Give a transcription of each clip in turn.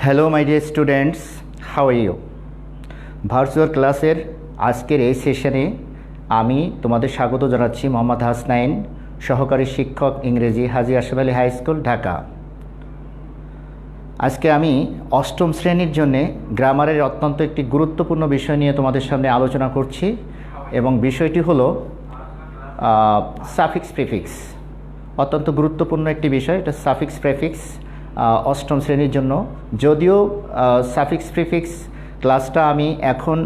Hello my dear students, how are you? Virtual ক্লাসের আজকের এই সেশনে আমি তোমাদের স্বাগত জানাচ্ছি। মোহাম্মদ হাসনাইন, সহকারী শিক্ষক, ইংরেজি, হাজী আশরাফ আলী হাই স্কুল, ঢাকা। আজকে আমি অষ্টম শ্রেণীর জন্যে গ্রামারের অত্যন্ত একটি গুরুত্বপূর্ণ বিষয় নিয়ে তোমাদের সামনে আলোচনা করছি, এবং বিষয়টি হলো সাফিক্স প্রিফিক্স। অত্যন্ত গুরুত্বপূর্ণ একটি বিষয়, এটা সাফিক্স প্রিফিক্স অষ্টম শ্রেণীর জন্য। যদিও সাফিক্স প্রিফিক্স ক্লাসটা আমি এখন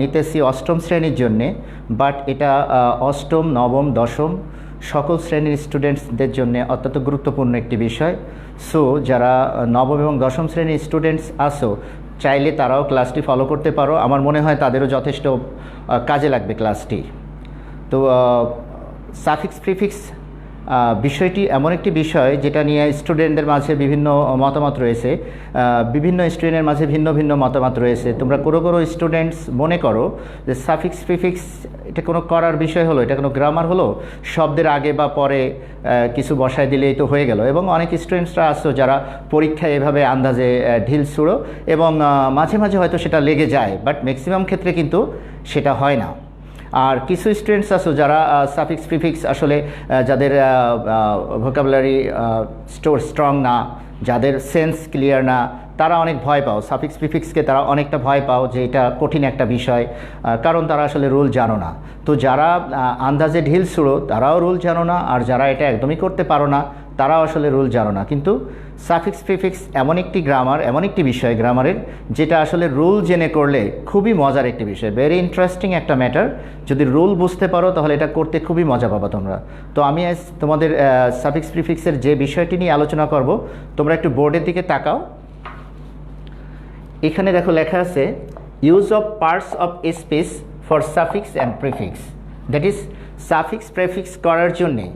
নিতেছি অষ্টম শ্রেণীর জন্যে, বাট এটা অষ্টম, নবম, দশম সকল শ্রেণীর স্টুডেন্টসদের জন্য অত্যন্ত গুরুত্বপূর্ণ একটি বিষয়। সো যারা নবম এবং দশম শ্রেণীর স্টুডেন্টস আসো, চাইলে তারাও ক্লাসটি ফলো করতে পারো। আমার মনে হয় তাদেরও যথেষ্ট কাজে লাগবে ক্লাসটি। তো সাফিক্স প্রিফিক্স বিষয়টি এমন একটি বিষয় যেটা নিয়ে স্টুডেন্টদের মাঝে বিভিন্ন মতামত রয়েছে, বিভিন্ন স্টুডেন্টের মাঝে ভিন্ন ভিন্ন মতামত রয়েছে। তোমরা কোনো স্টুডেন্টস মনে করো যে সাফিক্স প্রিফিক্স এটা কোনো করার বিষয় হলো, এটা কোনো গ্রামার হলো, শব্দের আগে বা পরে কিছু বসায় দিলেই তো হয়ে গেল। এবং অনেক স্টুডেন্টসরা আসছো যারা পরীক্ষায় এভাবে আন্দাজে ঢিল ছুড়ো, এবং মাঝে মাঝে হয়তো সেটা লেগে যায়, বাট ম্যাক্সিমাম ক্ষেত্রে কিন্তু সেটা হয় না। আর কিছু স্টুডেন্টস আছো যারা সাফিক্স প্রিফিক্স আসলে যাদের ভোকাবুলারি স্ট্রং না, যাদের সেন্স ক্লিয়ার না, তারা অনেক ভয় পাও সাফিক্স প্রিফিক্সকে, তারা অনেকটা ভয় পাও যে এটা কঠিন একটা বিষয়, কারণ তারা আসলে রুল জানো না। তো যারা আন্দাজে ঢিল ছুড়ো তারাও রুল জানো না, আর যারা এটা একদমই করতে পারো না তারাও আসলে রুল জানো না। কিন্তু সাফিক্স প্রিফিক্স এমন একটি গ্রামার, এমন একটি বিষয় গ্রামারের, যেটা আসলে রুল জেনে করলে খুবই মজার একটি বিষয়, ভেরি ইন্টারেস্টিং একটা ম্যাটার। যদি রুল বুঝতে পারো তাহলে এটা করতে খুবই মজা পাবা তোমরা। তো আমি আজ তোমাদের সাফিক্স প্রিফিক্সের যে বিষয়টি নিয়ে আলোচনা করব, তোমরা একটু বোর্ডের দিকে তাকাও। এখানে দেখো লেখা আছে use of parts of speech for suffix and prefix. That is suffix prefix করার জন্যে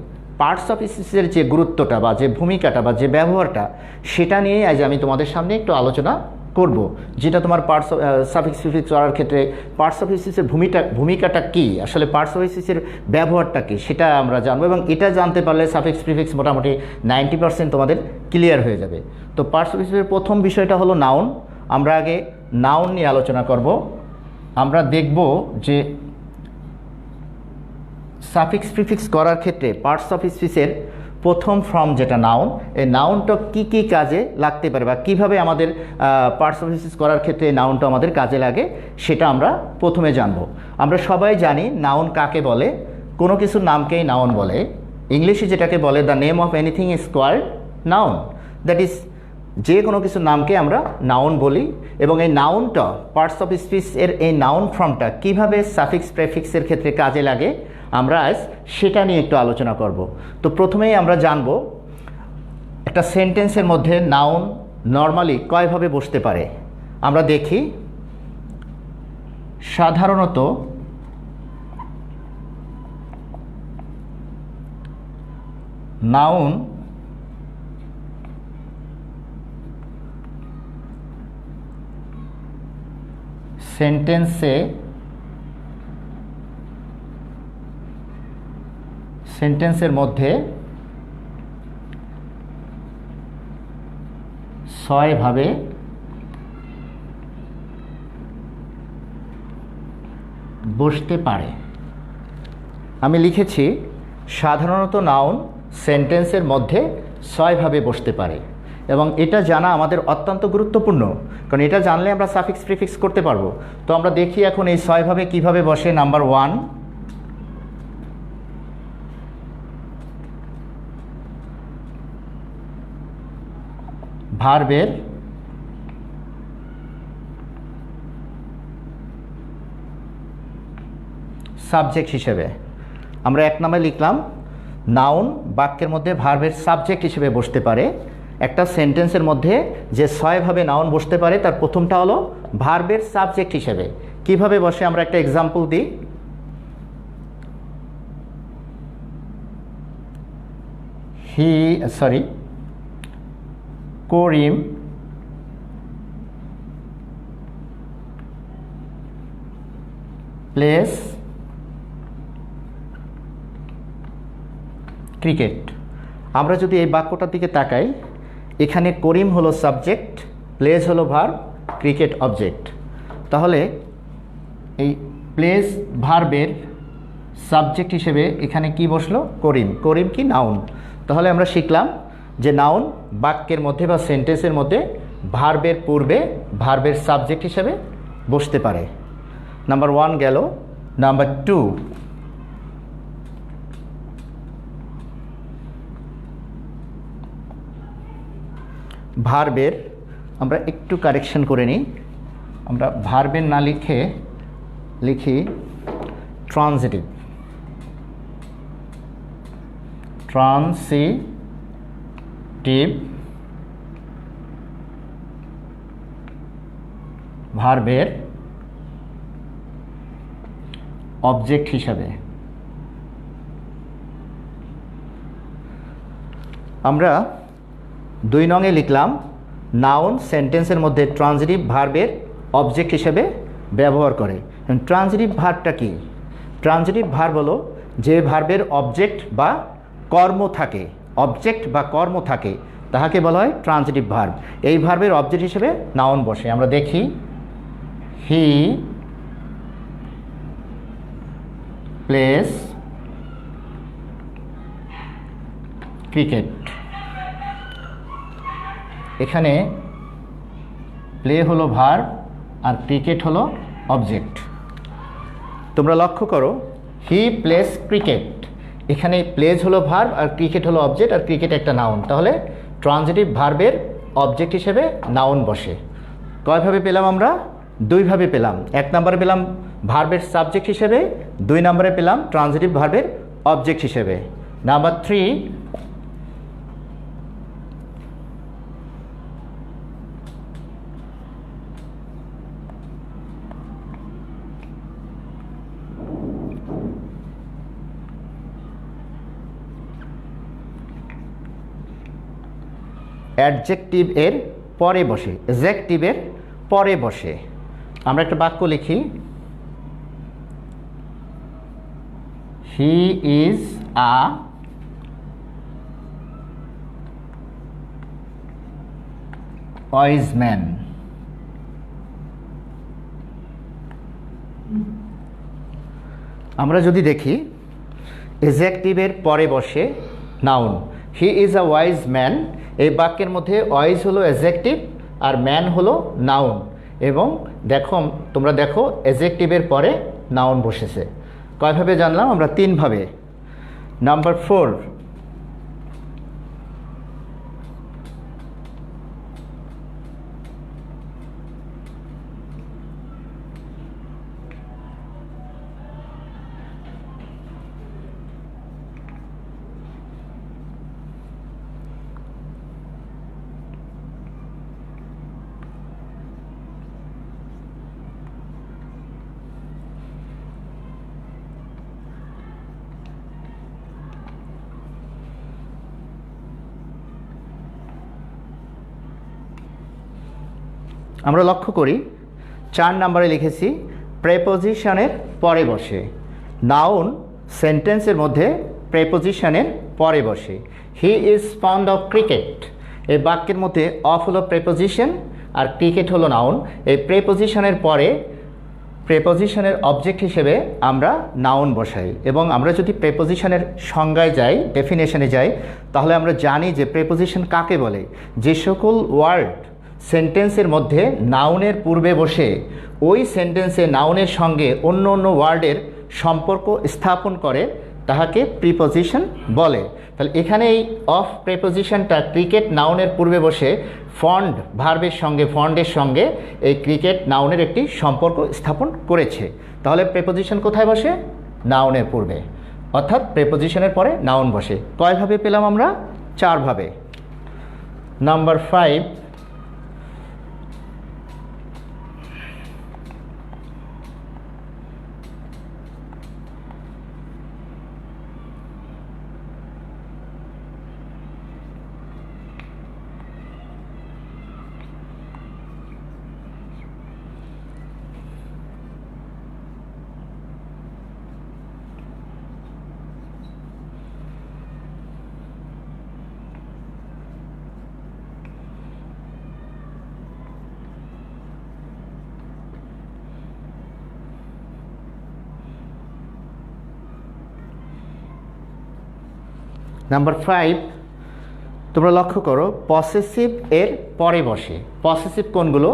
পার্টস অফ স্পিচের যে গুরুত্বটা বা যে ভূমিকাটা বা যে ব্যবহারটা, সেটা নিয়েই আজ আমি তোমাদের সামনে একটু আলোচনা করব। যেটা তোমার পার্টস অফ সাফিক্স প্রিফিক্স করার ক্ষেত্রে পার্টস অফ স্পিচের ভূমিকাটা কী, আসলে পার্টস অফ স্পিচের ব্যবহারটা কী, সেটা আমরা জানবো। এবং এটা জানতে পারলে সাফিক্স প্রিফিক্স মোটামুটি 90% তোমাদের ক্লিয়ার হয়ে যাবে। তো পার্টস অফ স্পিচের প্রথম বিষয়টা হলো নাউন। আমরা আগে নাউন নিয়ে আলোচনা করব। আমরা দেখব যে সাফিক্স প্রিফিক্স করার ক্ষেত্রে পার্টস অফ স্পিচের প্রথম ফর্ম যেটা নাউন, এই নাউনটা কী কী কাজে লাগতে পারে বা কীভাবে আমাদের পার্টস অফ স্পিচ করার ক্ষেত্রে নাউনটা আমাদের কাজে লাগে, সেটা আমরা প্রথমে জানব। আমরা সবাই জানি নাউন কাকে বলে। কোনো কিছুর নামকেই নাউন বলে। ইংলিশে যেটাকে বলে the name of anything is called noun. That is যে কোনো কিছুর নামকে আমরা নাউন বলি। এবং এই নাউনটা, পার্টস অফ স্পিচ এর এই নাউন ফর্মটা কীভাবে সাফিক্স প্রিফিক্সের ক্ষেত্রে কাজে লাগে, আমরা আজ সেটা নিয়ে একটু আলোচনা করব। তো প্রথমেই আমরা জানব একটা সেন্টেন্সের মধ্যে নাউন নর্মালি কয়ভাবে বসতে পারে। আমরা দেখি সাধারণত নাউন সেন্টেন্সের মধ্যে 6 ভাবে বসতে পারে। আমি লিখেছি সাধারণত নাউন সেন্টেন্সের মধ্যে 6 ভাবে বসতে পারে, এবং এটা জানা আমাদের অত্যন্ত গুরুত্বপূর্ণ, কারণ এটা জানলে আমরা সাফিক্স প্রিফিক্স করতে পারবো। তো আমরা দেখি এখন এই 6 ভাবে কীভাবে বসে। নাম্বার 1, ভার্বের সাবজেক্ট হিসেবে। আমরা 1 নামে লিখলাম নাউন বাক্যের মধ্যে ভার্বের সাবজেক্ট হিসেবে বসতে পারে। একটা সেন্টেন্সের মধ্যে যে 6 ভাবে নাউন বসতে পারে, তার প্রথমটা হলো ভার্বের সাবজেক্ট হিসেবে। কিভাবে বসে আমরা একটা এক্সাম্পল দিই। করিম প্লেস ক্রিকেট। আমরা যদি এই বাক্যটার দিকে তাকাই, এখানে করিম হলো সাবজেক্ট প্লেস হলো ভার্ব, ক্রিকেট অবজেক্ট। তাহলে এই প্লেস ভার্বের সাবজেক্ট হিসেবে এখানে কি বসলো? করিম। করিম কি? নাউন। তাহলে আমরা শিখলাম যে নাউন বাক্যের মধ্যে বা সেন্টেন্সের মধ্যে ভার্বের পূর্বে ভার্বের সাবজেক্ট হিসেবে বসতে পারে। নাম্বার 1 গেল। নাম্বার 2, ভার্বের আমরা একটু কারেকশন করে নিই। আমরা ভার্বের না লিখি ট্রানজিটিভ। ট্রান্সিটিভ ভার্বের অবজেক্ট হিসাবে আমরা 2 নংয়ে লিখলাম নাউন সেন্টেন্সের মধ্যে ট্রানজিটিভ ভার্বের অবজেক্ট হিসেবে ব্যবহার করে। ট্রানজিটিভ ভার্বটা কি? ট্রানজিটিভ ভার্ব হলো যে ভার্বের অবজেক্ট বা কর্ম থাকে, অবজেক্ট বা কর্ম থাকে, তাহাকে বলা হয় ট্রানজিটিভ ভার্ব। এই ভার্বের অবজেক্ট হিসেবে নাউন বসে। আমরা দেখি, হি প্লেস ক্রিকেট। এখানে প্লে হলো ভার্ব আর ক্রিকেট হলো অবজেক্ট। তোমরা লক্ষ্য করো, হি প্লেস ক্রিকেট, এখানে প্লেস হলো ভার্ব আর ক্রিকেট হলো অবজেক্ট, আর ক্রিকেট একটা নাউন। তাহলে ট্রানজিটিভ ভার্বের অবজেক্ট হিসেবে নাউন বসে। কয়ভাবে পেলাম আমরা? 2 ভাবে পেলাম। 1 নম্বরে পেলাম ভার্বের সাবজেক্ট হিসেবে, 2 নম্বরে পেলাম ট্রানজিটিভ ভার্বের অবজেক্ট হিসেবে। নাম্বার 3, অ্যাডজেক্টিভ এর পরে বসে, অ্যাডজেক্টিভের পরে বসে। আমরা একটা বাক্য লিখি, he is a wise man. আমরা যদি দেখি অ্যাডজেক্টিভের পরে বসে noun, he is a wise man. এই বাক্যের মধ্যে ওয়াইজ হলো অ্যাডজেক্টিভ আর ম্যান হলো নাউন। এবং তোমরা দেখো অ্যাডজেক্টিভের পরে নাউন বসেছে। কয়ভাবে জানলাম আমরা? 3 ভাবে। নাম্বার 4, আমরা লক্ষ্য করি 4 নম্বরে লিখেছি প্রেপোজিশনের পরে বসে। নাউন সেন্টেন্সের মধ্যে প্রেপোজিশনের পরে বসে। He is fund of cricket, এই বাক্যের মধ্যে অফ হলো প্রেপোজিশন আর ক্রিকেট হলো নাউন। এই প্রেপোজিশনের পরে প্রেপোজিশনের অবজেক্ট হিসেবে আমরা নাউন বসাই। এবং আমরা যদি প্রেপোজিশনের সংজ্ঞায় যাই, ডেফিনেশনে যাই, তাহলে আমরা জানি যে প্রেপোজিশন কাকে বলে? যে সকল ওয়ার্ড সেন্টেন্সের মধ্যে নাউনের পূর্বে বসে ওই সেন্টেন্সে নাউনের সঙ্গে অন্য অন্য ওয়ার্ডের সম্পর্ক স্থাপন করে, তাহাকে প্রিপোজিশন বলে। তাহলে এখানে এই অফ প্রিপোজিশনটা ক্রিকেট নাউনের পূর্বে বসে ফন্ড ভার্বের সঙ্গে, ফন্ডের সঙ্গে এই ক্রিকেট নাউনের একটি সম্পর্ক স্থাপন করেছে। তাহলে প্রিপোজিশন কোথায় বসে? নাউনের পূর্বে, অর্থাৎ প্রিপোজিশনের পরে নাউন বসে। কয়ভাবে পেলাম আমরা? 4 ভাবে। নাম্বার 5, নাম্বার 5, তোমরা লক্ষ্য করো পসেসিভ এর পরে বসে। পসেসিভ কোনগুলো?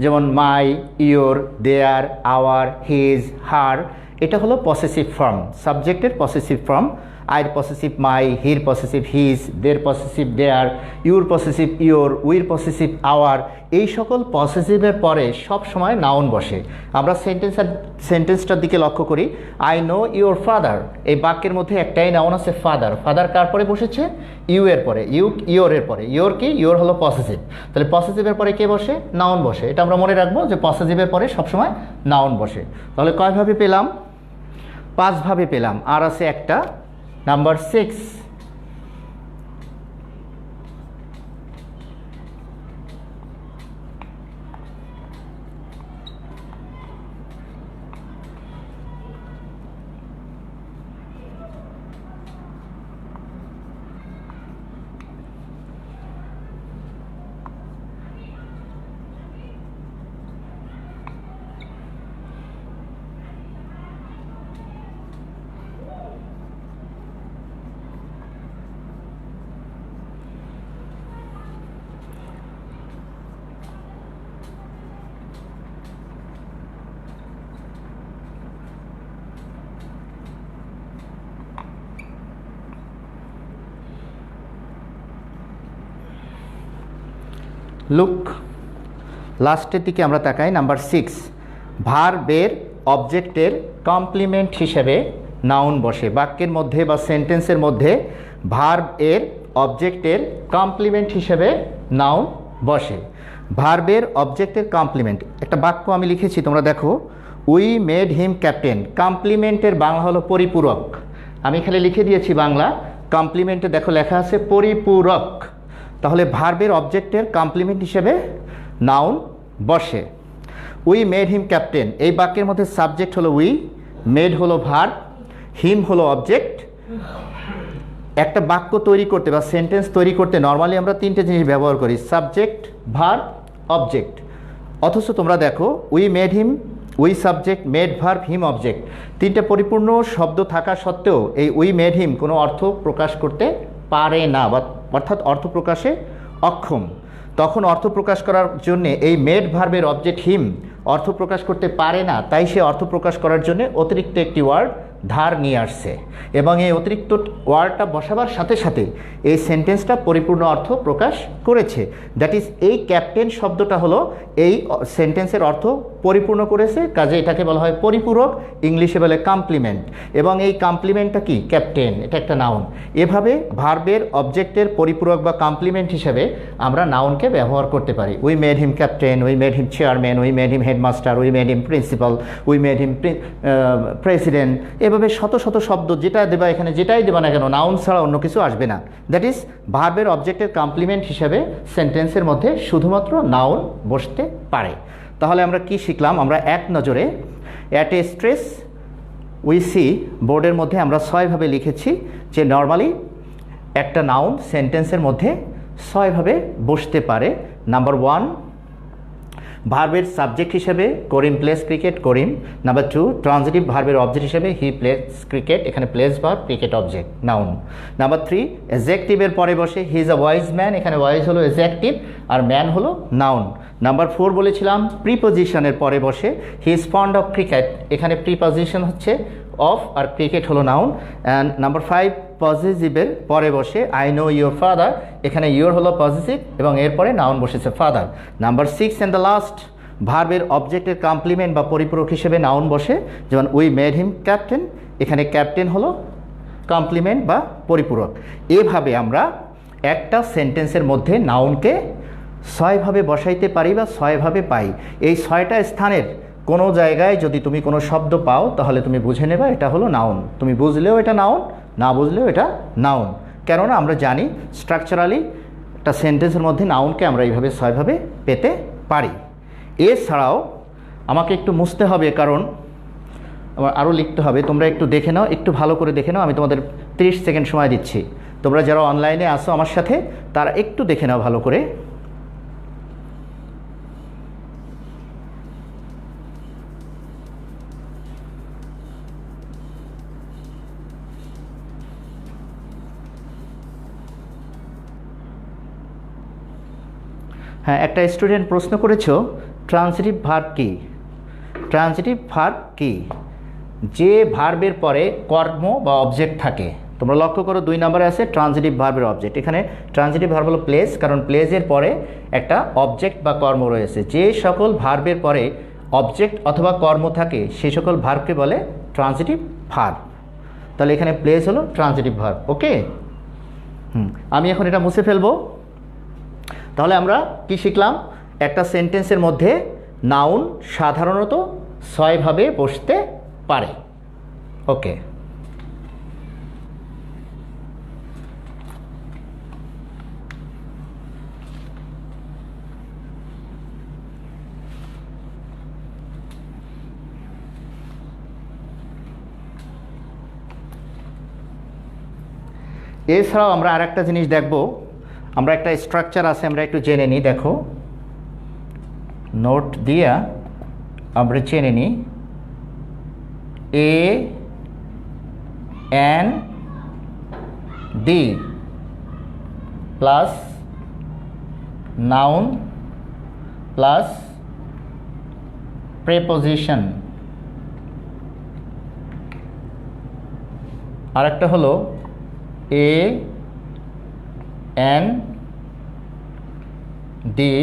যেমন my, your, their, our, his, her, এটা হলো পসেসিভ ফর্ম, সাবজেক্টের পসেসিভ ফর্ম। আইর পসেসিভ মাই, হির পসেসিভ হিজ, দের পসেসিভ দেয়ার, ইউর পসেসিভ ইয়োর, উইর পসেসিভ আওয়ার, এই সকল পসেসিভের পরে সব সময় নাউন বসে। আমরা সেন্টেন্সটার দিকে লক্ষ্য করি। আই নো ইউর ফাদার, এই বাক্যের মধ্যে একটাই নাউন আছে ফাদার। ফাদার কার পরে বসেছে? ইউ এর পরে, ইয়োরের পরে। ইয়োর কি? ইয়োর হলো পসেসিভ। তাহলে পসেসিভের পরে কে বসে? নাউন বসে। এটা আমরা মনে রাখবো যে পসেসিভের পরে সবসময় নাউন বসে। তাহলে কয়ভাবে পেলাম? 5 ভাবে পেলাম। আর আছে একটা, নাম্বার 6। লুক, লাস্টের দিকে আমরা তাকাই। নাম্বার 6, ভার্বের অবজেক্টের কমপ্লিমেন্ট হিসেবে নাউন বসে। বাক্যের মধ্যে বা সেন্টেন্সের মধ্যে ভার্ব এর অবজেক্টের কমপ্লিমেন্ট হিসেবে নাউন বসে। ভার্বের অবজেক্টের কমপ্লিমেন্ট, একটা বাক্য আমি লিখেছি, তোমরা দেখো। উই মেড হিম ক্যাপ্টেন, কমপ্লিমেন্টের বাংলা হলো পরিপূরক। আমি খালি লিখে দিয়েছি বাংলা, কমপ্লিমেন্টে দেখো লেখা আছে পরিপূরক। তাহলে ভার্বের অবজেক্টের কমপ্লিমেন্ট হিসেবে নাউন বসে। উই মেড হিম ক্যাপ্টেন, এই বাক্যের মধ্যে সাবজেক্ট হলো উই, মেড হলো ভার্ব, হিম হলো অবজেক্ট। একটা বাক্য তৈরি করতে বা সেন্টেন্স তৈরি করতে নর্মালি আমরা 3টে জিনিস ব্যবহার করি, সাবজেক্ট, ভার্ব, অবজেক্ট। অথচ তোমরা দেখো we made him, we subject, made verb, him object, 3টে পরিপূর্ণ শব্দ থাকা সত্ত্বেও এই উই মেড হিম কোনো অর্থ প্রকাশ করতে পারে না, বা অর্থাৎ অর্থ প্রকাশে অক্ষম। তখন অর্থ প্রকাশ করার জন্য এই মেড ভার্বের অবজেক্ট হিম অর্থ প্রকাশ করতে পারে না, তাই সে অর্থ প্রকাশ করার জন্য অতিরিক্ত একটি ওয়ার্ড ধার নিয়ে আসছে, এবং এই অতিরিক্ত ওয়ার্ডটা বসাবার সাথে সাথে এই সেন্টেন্সটা পরিপূর্ণ অর্থ প্রকাশ করেছে। দ্যাট ইজ, এই ক্যাপ্টেন শব্দটা হলো এই সেন্টেন্সের অর্থ পরিপূর্ণ করেছে, কাজে এটাকে বলা হয় পরিপূরক, ইংলিশে বলে কমপ্লিমেন্ট। এবং এই কমপ্লিমেন্টটা কি? ক্যাপ্টেন, এটা একটা নাউন। এভাবে ভার্বের অবজেক্টের পরিপূরক বা কমপ্লিমেন্ট হিসেবে আমরা নাউনকে ব্যবহার করতে পারি। We made him captain, we made him chairman, we made him headmaster, we made him principal, we made him president. এভাবে শত শত শব্দ যেটা দেবা, এখানে যেটাই দেবা না কেন, নাউন ছাড়া অন্য কিছু আসবে না। দ্যাট ইজ, ভার্বের অবজেক্টের কমপ্লিমেন্ট হিসেবে সেন্টেন্সের মধ্যে শুধুমাত্র নাউন বসতে পারে। তাহলে আমরা কি শিখলাম? আমরা এক নজরে at a stress we see, বোর্ডের মধ্যে আমরা 6 ভাবে লিখেছি যে নর্মালি একটা নাউন সেন্টেন্সের মধ্যে 6 ভাবে বসতে পারে। নাম্বার 1, ভার্বের সাবজেক্ট হিসেবে করিম প্লেস ক্রিকেট, করিম। নাম্বার 2, ট্রানজিটিভ ভার্বের অবজেক্ট হিসেবে হি প্লেস ক্রিকেট, এখানে place verb, cricket object, noun. Number 3, এজেক্টিভের পরে বসে he is a wise man, এখানে ওয়াইজ হলো এজেক্টিভ আর ম্যান হলো নাউন। নাম্বার 4 বলেছিলাম প্রিপোজিশনের পরে বসে he is fond of cricket, এখানে প্রিপোজিশন হচ্ছে অফ আর ক্রিকেট হলো নাউন। অ্যান্ড নাম্বার 5, পজিটিভের পরে বসে আই নো ইউর ফাদার, এখানে ইউর হলো পজিটিভ এবং এরপরে নাউন বসেছে father. Number 6 and the last, ভার্বের অবজেক্টের কমপ্লিমেন্ট বা পরিপূরক হিসেবে নাউন বসে, যেমন উই মেড হিম ক্যাপ্টেন, এখানে ক্যাপ্টেন হলো কমপ্লিমেন্ট বা পরিপূরক। এভাবে আমরা একটা সেন্টেন্সের মধ্যে নাউনকে 6 ভাবে বসাইতে পারি বা 6 ভাবে পাই। এই 6টা স্থানের কোনো জায়গায় যদি তুমি কোনো শব্দ পাও তাহলে তুমি বুঝে নেবা এটা হলো নাউন। তুমি বুঝলেও এটা নাউন, না বুঝলেও এটা নাউন। কেননা আমরা জানি স্ট্রাকচারালি একটা সেন্টেন্সের মধ্যে নাউনকে আমরা এইভাবে 6 ভাবে পেতে পারি। এছাড়াও আমাকে একটু মুছতে হবে, কারণ আমার আরও লিখতে হবে। তোমরা একটু দেখে নাও, একটু ভালো করে দেখে নাও। আমি তোমাদের 30 সেকেন্ড সময় দিচ্ছি। তোমরা যারা অনলাইনে আসো আমার সাথে, তারা একটু দেখে নাও ভালো করে। হ্যাঁ, একটা স্টুডেন্ট প্রশ্ন করেছো ট্রান্সিটিভ ভার্ব কি। ট্রান্সিটিভ ভার্ব কি? যে ভার্বের পরে কর্ম বা অবজেক্ট থাকে। তোমরা লক্ষ্য করো 2 নম্বরে আছে ট্রান্সিটিভ ভার্বের অবজেক্ট। এখানে ট্রান্সিটিভ ভার্ব হলো প্লেস, কারণ প্লেসের পরে একটা অবজেক্ট বা কর্ম রয়েছে। যে সকল ভার্বের পরে অবজেক্ট অথবা কর্ম থাকে সেই সকল ভার্বকে বলে ট্রান্সিটিভ ভার্ব। তাহলে এখানে প্লেস হলো ট্রান্সিটিভ ভার্ব। ওকে, আমি এখন এটা মুছে ফেলবো। তাহলে আমরা কি শিখলাম? একটা সেন্টেন্সের মধ্যে নাউন সাধারণত 6 ভাবে বসতে পারে। ওকে, এছাড়াও আমরা আর একটা জিনিস দেখব। আমরা একটা স্ট্রাকচার আছে, আমরা একটু জেনে নিই। দেখো, নোট দিয়া আমরা জেনে নিই। A N D plus noun plus preposition, আর একটা হলো A N D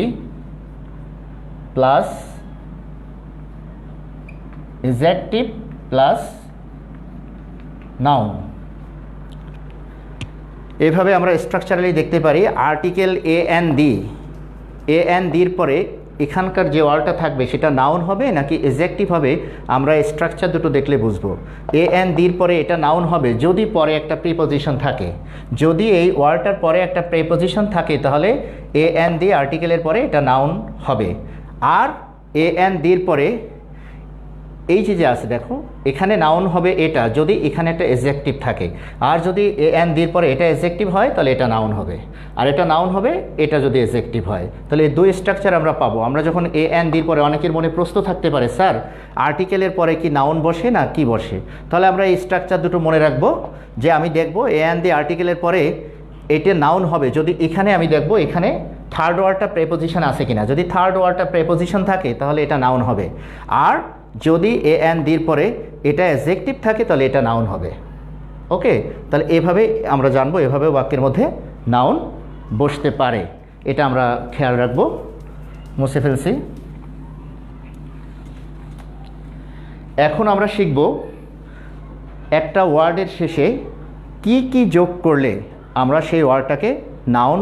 plus adjective plus noun. এভাবে আমরা স্ট্রাকচারালি দেখতে পারি। আর্টিকেল এ এন ডির পরে এখানকার যে ওয়ার্ডটা থাকবে সেটা নাউন হবে নাকি এডজেক্টিভ হবে, আমরা স্ট্রাকচার দুটো দেখলে বুঝবো। এ এন ডির পরে এটা নাউন হবে যদি পরে একটা প্রিপোজিশন থাকে। যদি এই ওয়ার্ডটার পরে একটা প্রিপোজিশন থাকে তাহলে এ এন ডি আর্টিকেলের পরে এটা নাউন হবে। আর এ এন ডির পরে এই যে আছে দেখো, এখানে নাউন হবে এটা যদি এখানে একটা এডজেক্টিভ থাকে। আর যদি এ এন ডির পরে এটা এডজেক্টিভ হয় তাহলে এটা নাউন হবে, আর এটা নাউন হবে এটা যদি এডজেক্টিভ হয়। তাহলে এই 2 স্ট্রাকচার আমরা পাবো। আমরা যখন এ এন ডির পরে, অনেকের মনে প্রশ্ন থাকতে পারে স্যার আর্টিকেলের পরে কি নাউন বসে না কি বসে, তাহলে আমরা এই স্ট্রাকচার দুটো মনে রাখবো। যে আমি দেখব এ এন ডি আর্টিকেলের পরে এটা নাউন হবে যদি এখানে আমি দেখব এখানে থার্ড ওয়ার্ডটা প্রেপোজিশন আছে কিনা। যদি থার্ড ওয়ার্ডটা প্রেপোজিশন থাকে তাহলে এটা নাউন হবে। আর যদি এ এন ডির পরে এটা অ্যাডজেক্টিভ থাকে তাহলে এটা নাউন হবে। ওকে, তাহলে এভাবে আমরা জানবো, এভাবে বাক্যের মধ্যে নাউন বসতে পারে। এটা আমরা খেয়াল রাখবো। মুছে ফেলছি। এখন আমরা শিখব একটা ওয়ার্ডের শেষে কি কি যোগ করলে আমরা সেই ওয়ার্ডটাকে নাউন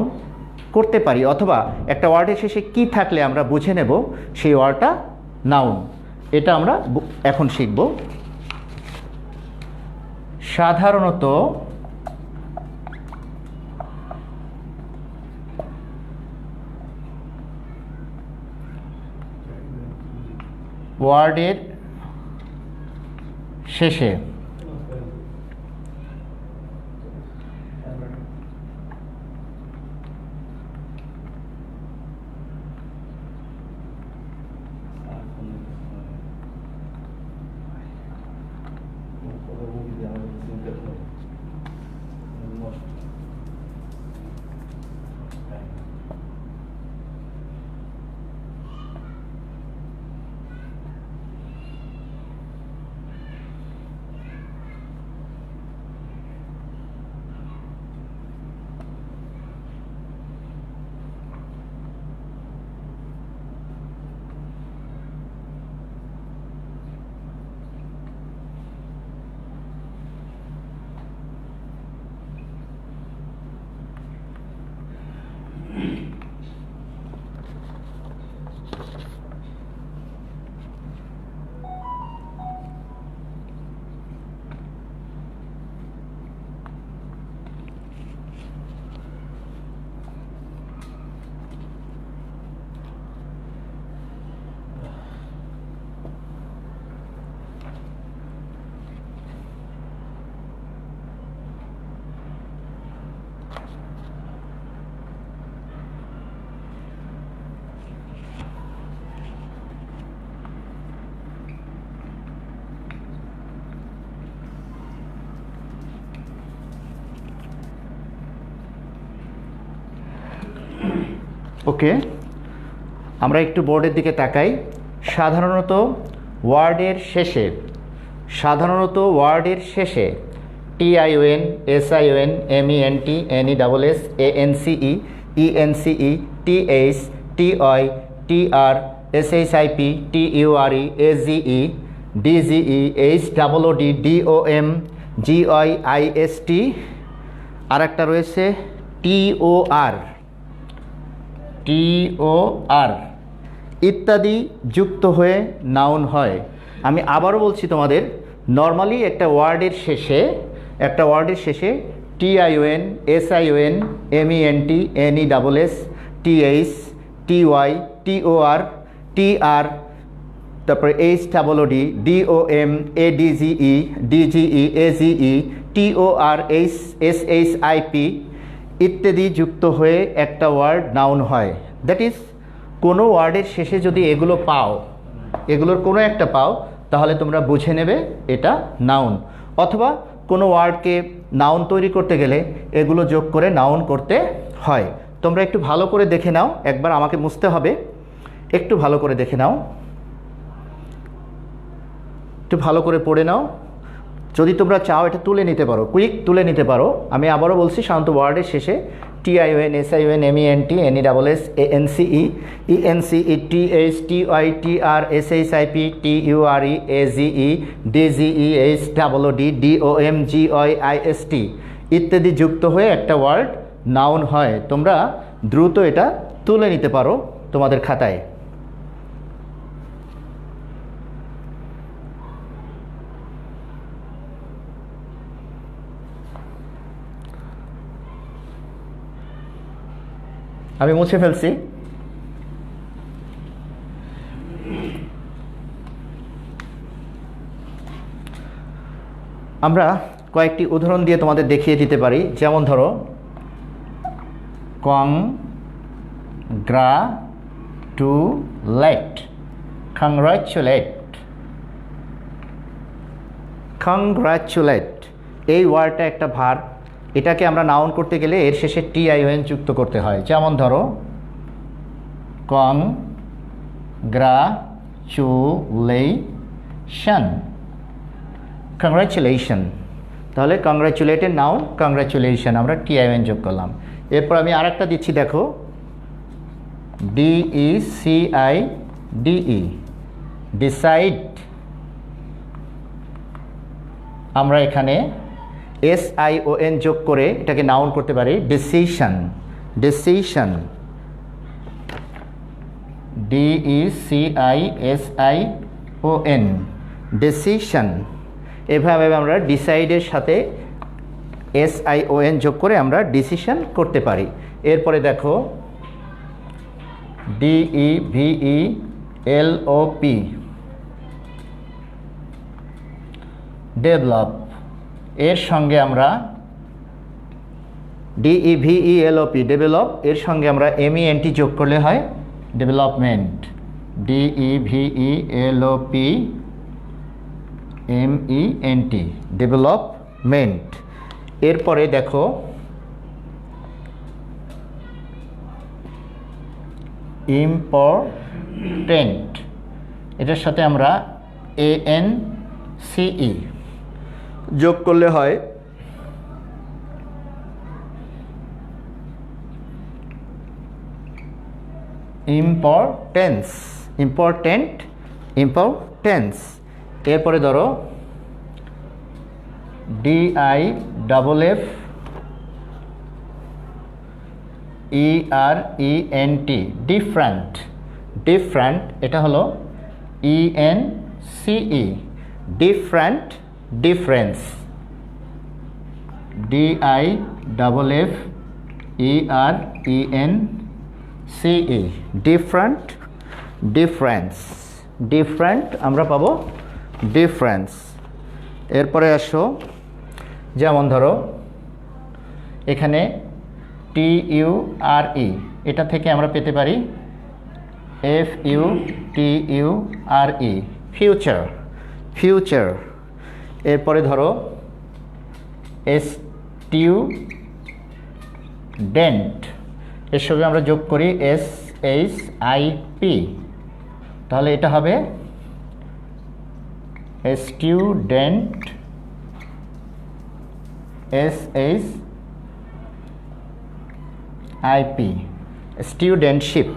করতে পারি, অথবা একটা ওয়ার্ডের শেষে কি থাকলে আমরা বুঝে নেব সেই ওয়ার্ডটা নাউন। এটা আমরা এখন শিখব। সাধারণত ওয়ার্ডের শেষে ওকে, আমরা একটু বোর্ডের দিকে তাকাই। সাধারণত ওয়ার্ডের শেষে TION, SION, MENT, NESS, ANCE, ENCE, TH, TY, TR, SHIP, TURE, AGE, DGE, HOOD, DOM, GIST, আর একটা রয়েছে TOR ইত্যাদি যুক্ত হয়ে নাউন হয়। আমি আবারও বলছি তোমাদের, নর্মালি একটা ওয়ার্ডের শেষে TION, SION, MENT, NESS, TH, TY, TOR, TR, তারপরে HOOD, DOM, ADGE, DGE, AGE, TOR, SHIP ইত্যাদি যুক্ত হয়ে একটা ওয়ার্ড নাউন হয়। দ্যাট ইজ, কোনো ওয়ার্ডের শেষে যদি এগুলোর কোনো একটা পাও, তাহলে তোমরা বুঝে নেবে এটা নাউন। অথবা কোনো ওয়ার্ডকে নাউন তৈরি করতে গেলে এগুলো যোগ করে নাউন করতে হয়। তোমরা একটু ভালো করে দেখে নাও, একবার আমাকে মুছতে হবে, একটু ভালো করে দেখে নাও, একটু ভালো করে পড়ে নাও। যদি তোমরা চাও এটা তুলে নিতে পারো, কুইক তুলে নিতে পারো। আমি আবারও বলছি, সাধারণত ওয়ার্ডের শেষে TION, SION, MENT, NESS, ANCE, ENCE, TH, TY, TR, SHIP, TURE, AGE, DGE, HOOD, DOM, GIST ইত্যাদি যুক্ত হয়ে একটা ওয়ার্ড নাউন হয়। তোমরা দ্রুত এটা তুলে নিতে পারো তোমাদের খাতায়। আমি মুছে ফেলছি। আমরা কয়েকটি উদাহরণ দিয়ে তোমাদের দেখিয়ে দিতে পারি। যেমন ধরো, কংগ্রাচুলেট, এই ওয়ার্ডটা একটা ভার্ব। এটাকে আমরা নাউন করতে গেলে এর শেষে TION যুক্ত করতে হয়। যেমন ধরো, কংগ্রাচুলেশন, তাহলে কংগ্রাচুলেটের নাউন কংগ্রাচুলেশন, আমরা TION যোগ করলাম। এরপর আমি আরেকটা দিচ্ছি, দেখো, DECIDE, ডিসাইড, আমরা এখানে SION যোগ করে এটাকে নাউন করতে পারি ডিসিশন, DECISION, ডিসিশন। এভাবে আমরা ডিসাইডের সাথে SION যোগ করে আমরা ডিসিশন করতে পারি। এরপরে দেখো, DEVELOP, ডেভেলপ, এর সঙ্গে আমরা DEVELOP, ডেভেলপ, এর সঙ্গে আমরা MENT যোগ করলে হয় ডেভেলপমেন্ট, DEVELOP, MENT, ডেভেলপমেন্ট। এরপরে দেখো, ইম্পর্টেন্ট, এটার সাথে আমরা ANCE যোগ করলে হয় ইম্পর্টেন্স, ইম্পর্টেন্স। এরপরে ধরো, DIFFERENT, ডিফারেন্ট, এটা হলো ENCE, different, difference, DIFFERENCE, different, difference, different আমরা পাবো ডিফারেন্স। এরপরে আসো, যেমন ধরো এখানে TURE, এটা থেকে আমরা পেতে পারি FUTURE, ফিউচার, ফিউচার। এরপরে ধরো STUDENT, এর সঙ্গে আমরা যোগ করি SHIP, তাহলে এটা হবে স্টুডেন্ট SHIP, স্টুডেন্টশিপ।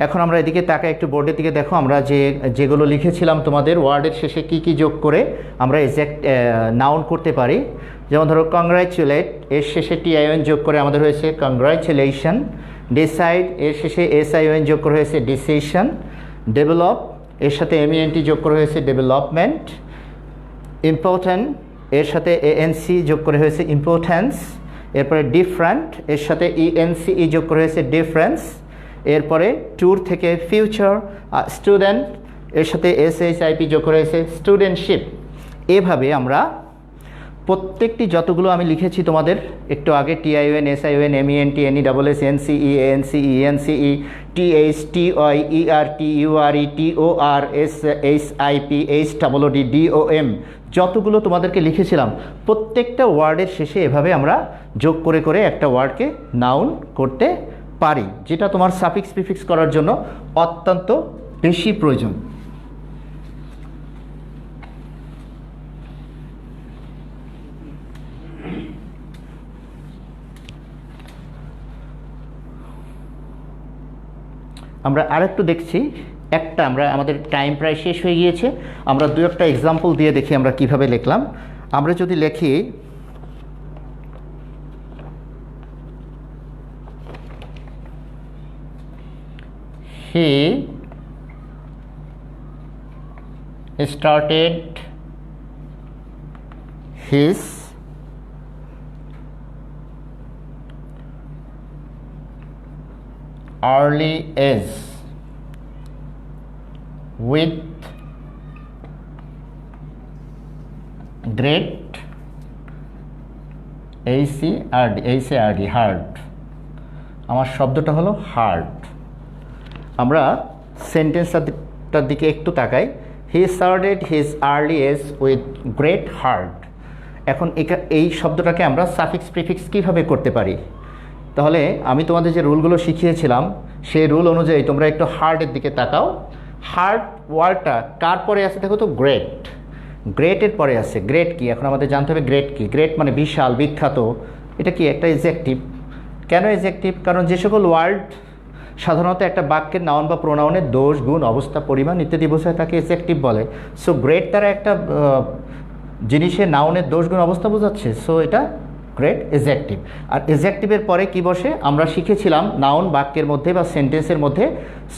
এখন আমরা এদিকে তাকাই, একটু বোর্ডের দিকে দেখো, আমরা যেগুলো লিখেছিলাম তোমাদের ওয়ার্ডের শেষে কি কি যোগ করে আমরা এক্সাক্ট নাউন করতে পারি। যেমন ধরো কংগ্রাচুলেট, এর শেষে TION যোগ করে আমাদের হয়েছে কংগ্রাচুলেশন। ডিসাইড, এর শেষে SION যোগ করে হয়েছে ডিসিশন। ডেভেলপ, এর সাথে MENT যোগ করে হয়েছে ডেভেলপমেন্ট। ইম্পর্ট্যান্ট, এর সাথে ANC যোগ করে হয়েছে ইম্পর্ট্যান্স। এরপরে ডিফারেন্ট, এর সাথে ENCE যোগ করে হয়েছে ডিফারেন্স। এরপরে ট্যুর থেকে ফিউচার। স্টুডেন্ট, এর সাথে SHIP যোগ করে হয়েছে স্টুডেন্টশিপ। এভাবে আমরা প্রত্যেকটি যতগুলো আমি লিখেছি তোমাদের একটু আগে, TION, SION, MENT, NESS, NCE, ANC, ENCE, TH, TOI, ER, TURE, TOR, SHIP, HOOD, DOM, যতগুলো তোমাদেরকে লিখেছিলাম প্রত্যেকটা ওয়ার্ডের শেষে এভাবে আমরা যোগ করে করে একটা ওয়ার্ডকে নাউন করতে পারি, যেটা তোমার সাফিক্স প্রিফিক্স করার জন্য অত্যন্ত বেশি প্রয়োজন। আমরা আরেকটু দেখছি, আমরা আমাদের টাইম প্রায় শেষ হয়ে গিয়েছে, আমরা দু একটা এক্সাম্পল দিয়ে দেখি আমরা কিভাবে লিখলাম। আমরা যদি লিখি he started his early age with great HARD, hard. আমার শব্দটা হলো হার্ড। আমরা সেন্টেন্সটার দিকে একটু তাকাই। He started his early age with great heart. এখন এই শব্দটাকে আমরা সাফিক্স প্রিফিক্স কীভাবে করতে পারি? তাহলে আমি তোমাদের যে রুলগুলো শিখিয়েছিলাম সেই রুল অনুযায়ী তোমরা একটু হার্টের দিকে তাকাও। হার্ট ওয়ার্ডটা কার পরে আছে দেখো তো? গ্রেট। গ্রেটের পরে আছে। গ্রেট কি? এখন আমাদের জানতে হবে গ্রেট কি। গ্রেট মানে বিশাল, বিখ্যাত। এটা কি? একটা এডজেক্টিভ। কেন এডজেক্টিভ? কারণ যে সকল ওয়ার্ড সাধারণত একটা বাক্যের নাউন বা প্রোনাউনের দোষ, গুণ, অবস্থা, পরিমাণ ইত্যাদি বোঝায় তাকে এডজেক্টিভ বলে। সো গ্রেট দ্বারা একটা জিনিসের নাউনের দোষ, গুণ, অবস্থা বোঝাচ্ছে। সো এটা গ্রেট এডজেক্টিভ। আর এডজেক্টিভের পরে কি বসে? আমরা শিখেছিলাম নাউন বাক্যের মধ্যে বা সেন্টেন্সের মধ্যে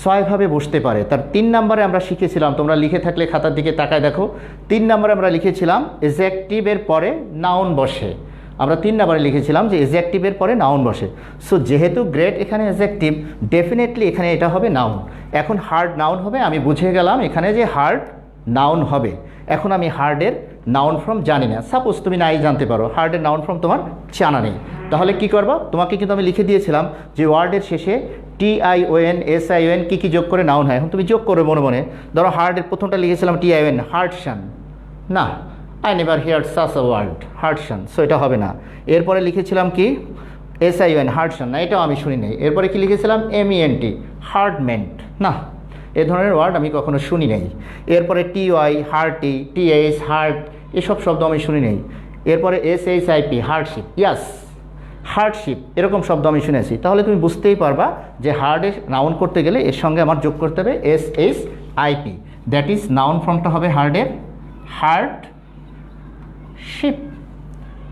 6 ভাবে বসতে পারে। তার 3 নম্বরে আমরা শিখেছিলাম, তোমরা লিখে থাকলে খাতার দিকে তাকায় দেখো, 3 নম্বরে আমরা লিখেছিলাম এডজেক্টিভের পরে নাউন বসে। আমরা 3 নম্বরে লিখেছিলাম যে এডজেক্টিভের পরে নাউন বসে। সো যেহেতু গ্রেট এখানে এডজেক্টিভ, ডেফিনেটলি এখানে এটা হবে নাউন। এখন হার্ড নাউন হবে, আমি বুঝে গেলাম এখানে যে হার্ড নাউন হবে। এখন আমি হার্ডের নাউন ফর্ম জানি না। সাপোজ তুমি নাই জানতে পারো, হার্ডের নাউন ফর্ম তোমার জানা নেই, তাহলে কি করবা? তোমাকে কিন্তু আমি লিখে দিয়েছিলাম যে ওয়ার্ডের শেষে TION, SION কী কী যোগ করে নাউন হয়। এখন তুমি যোগ করো মনে মনে। ধরো হার্ডের প্রথমটা লিখেছিলাম TION, হার্টসান। না, I never hear such a word, হার্টসান। সো এটা হবে না। এরপরে লিখেছিলাম কি? SION, হার্টসান। না, এটাও আমি শুনি নাই। এরপরে কি লিখেছিলাম? MENT, হার্টমেন্ট। না, এ ধরনের ওয়ার্ড আমি কখনো শুনি নাই। এরপরে TOI, হার্টি, TH, হার্ট, এসব শব্দ আমি শুনি নাই। এরপরে SHIP, হার্ডশিপ। ইয়াস, হার্ডশিপ, এরকম শব্দ আমি শুনেছি। তাহলে তুমি বুঝতেই পারবা যে হার্ডের নাউন করতে গেলে এর সঙ্গে আমার যোগ করতে হবে SHIP। দ্যাট ইজ নাউন ফর্মটা হবে হার্ডের হার্ডশিপ,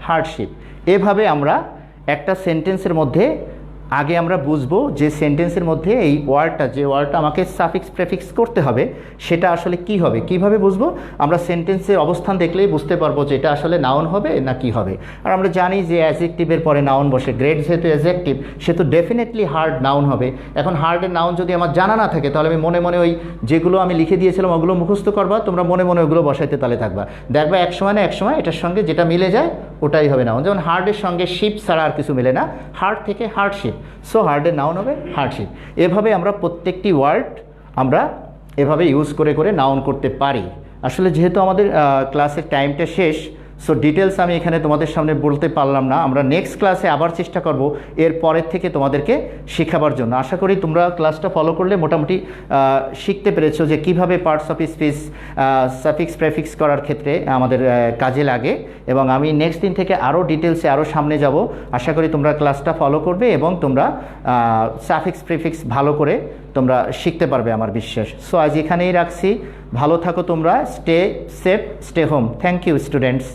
হার্ডশিপ। এভাবে আমরা একটা সেন্টেন্সের মধ্যে আগে আমরা বুঝবো যে সেন্টেন্সের মধ্যে এই ওয়ার্ডটা, যে ওয়ার্ডটা আমাকে সাফিক্স প্রেফিক্স করতে হবে সেটা আসলে কি হবে। কিভাবে বুঝবো? আমরা সেন্টেন্সের অবস্থান দেখলেই বুঝতে পারবো যে এটা আসলে নাউন হবে না কি হবে। আর আমরা জানি যে অ্যাডজেক্টিভের পরে নাউন বসে। গ্রেট যেহেতু অ্যাডজেক্টিভ, সে তো ডেফিনেটলি হার্ড নাউন হবে। এখন হার্ডের নাউন যদি আমার জানা না থাকে তাহলে আমি মনে মনে ওই যেগুলো আমি লিখে দিয়েছিলাম ওগুলো মুখস্থ করবা, তোমরা মনে মনে ওগুলো বসাইতে তালে থাকবা। দেখবা এক সময় না এক সময় এটার সঙ্গে যেটা মিলে যায় ওটাই হবে নাউন। যেমন হার্ডের সঙ্গে শিপ ছাড়া আর কিছু মিলে না, হার্ড থেকে হার্ডশিপ। সো হার্ডের নাউন হবে হার্ডশিপ। এভাবে আমরা প্রত্যেকটি ওয়ার্ড আমরা এভাবে ইউজ করে করে নাউন করতে পারি। আসলে যেহেতু আমাদের ক্লাসের টাইমটা শেষ, সো ডিটেলস আমি এখানে তোমাদের সামনে বলতে পারলাম না। আমরা নেক্সট ক্লাসে আবার চেষ্টা করব এর পরের থেকে তোমাদেরকে শেখাবার জন্য। আশা করি তোমরা ক্লাসটা ফলো করলে মোটামুটি শিখতে পেরেছো যে কিভাবে parts of speech suffix prefix করার ক্ষেত্রে আমাদের কাজে লাগে, এবং আমি নেক্সট দিন থেকে আরও ডিটেলসে আরও সামনে যাব। আশা করি তোমরা ক্লাসটা ফলো করবে এবং তোমরা সাফিক্স প্রিফিক্স ভালো করে তোমরা শিখতে পারবে আমার বিশ্বাস। সো আজ এখানেই রাখছি, ভালো থাকো তোমরা, stay safe, stay home. Thank you students.